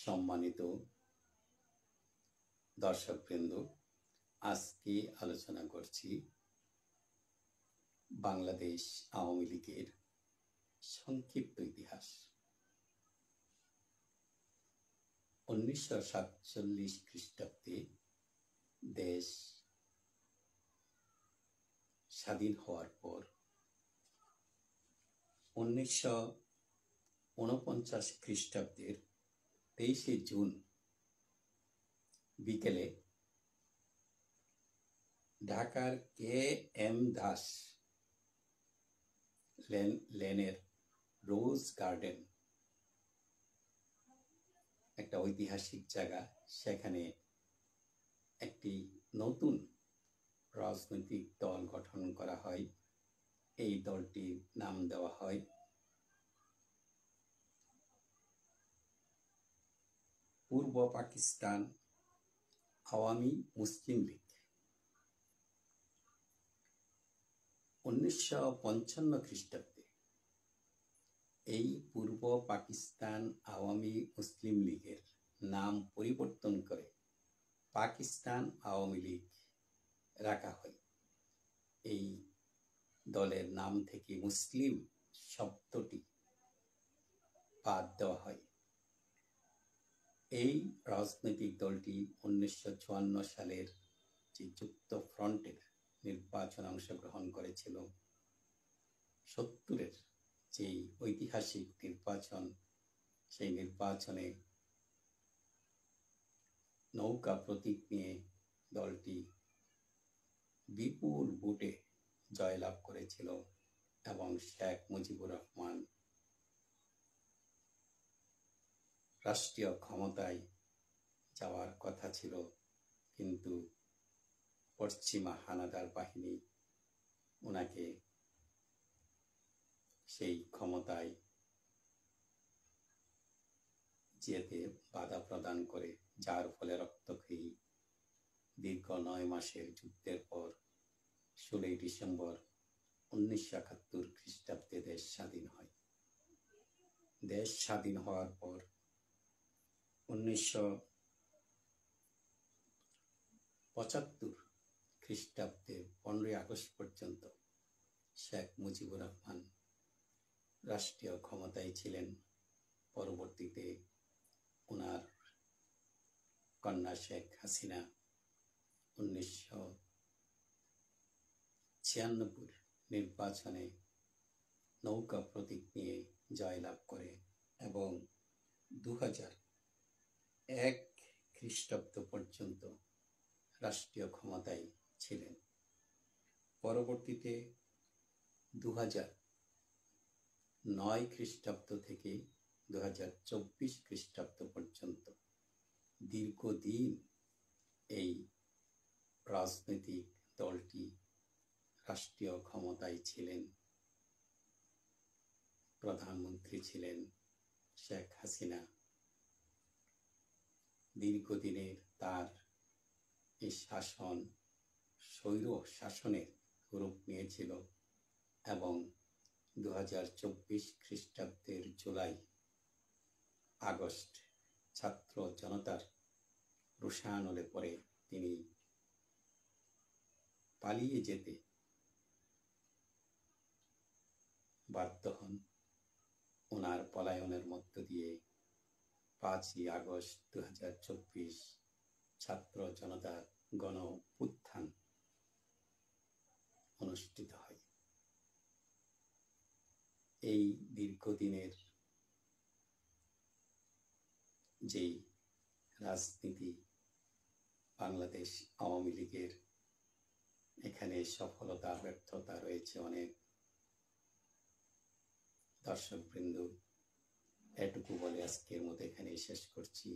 সম্মানিত দর্শকবৃন্দ, আজকে আলোচনা করছি বাংলাদেশ আওয়ামী লীগের সংক্ষিপ্ত ইতিহাস। 1947 খ্রিস্টাব্দে দেশ স্বাধীন হওয়ার পর 1949 খ্রিস্টাব্দের 23 জুন বিকেলে ঢাকার KM দাস লেনের রোজ গার্ডেন, একটা ঐতিহাসিক জায়গা, সেখানে একটি নতুন রাজনৈতিক দল গঠন করা হয়। এই দলটির নাম দেওয়া হয় পূর্ব পাকিস্তান আওয়ামী মুসলিম লীগ। 1955 খ্রিস্টাব্দে এই পূর্ব পাকিস্তান আওয়ামী মুসলিম লীগের নাম পরিবর্তন করে পাকিস্তান আওয়ামী লীগ রাখা হয়। এই দলের নাম থেকে মুসলিম শব্দটি বাদ দেওয়া হয়। এই রাজনৈতিক দলটি 1954 সালের যে যুক্ত ফ্রন্টের নির্বাচনে অংশগ্রহণ করেছিল, 70-এর যেই ঐতিহাসিক নির্বাচন, সেই নির্বাচনে নৌকা প্রতীক নিয়ে দলটি বিপুল ভোটে জয়লাভ করেছিল এবং শেখ মুজিবুর রহমান রাষ্ট্রীয় ক্ষমতায় যাওয়ার কথা ছিল, কিন্তু পশ্চিমা হানাদার বাহিনী ওনাকে সেই ক্ষমতায় যেতে বাধা প্রদান করে, যার ফলে রক্তক্ষয়ী দীর্ঘ 9 মাসের যুদ্ধের পর 16 ডিসেম্বর 1971 খ্রিস্টাব্দে দেশ স্বাধীন হয়। দেশ স্বাধীন হওয়ার পর 1975 খ্রিস্টাব্দে 15 আগস্ট পর্যন্ত শেখ মুজিবুর রহমান রাষ্ট্রীয় ক্ষমতায় ছিলেন। পরবর্তীতে ওনার কন্যা শেখ হাসিনা 1996 নির্বাচনে নৌকা প্রতীক নিয়ে জয়লাভ করে এবং 2001 খ্রিস্টাব্দ পর্যন্ত রাষ্ট্রীয় ক্ষমতায় ছিলেন। পরবর্তীতে 2009 খ্রিস্টাব্দ থেকে 2024 খ্রিস্টাব্দ পর্যন্ত দীর্ঘদিন এই রাজনৈতিক দলটি রাষ্ট্রীয় ক্ষমতায় ছিলেন। প্রধানমন্ত্রী ছিলেন শেখ হাসিনা। দীর্ঘদিনের তার এই শাসন স্বৈর শাসনের রূপ নিয়েছিল এবং 2024 খ্রিস্টাব্দের জুলাই আগস্ট ছাত্র জনতার রোষানলে পরে তিনি পালিয়ে যেতে বাধ্য হন। ওনার পলায়নের মধ্য দিয়ে 5ই আগস্ট 2024 ছাত্র জনতার গণ অভ্যুত্থান অনুষ্ঠিত হয়। এই দীর্ঘদিনের যেই রাজনীতি বাংলাদেশ আওয়ামী লীগের, এখানে সফলতা ব্যর্থতা রয়েছে অনেক। দর্শকবৃন্দ, এটুকু বলে আজকের মতো এখানে শেষ করছি।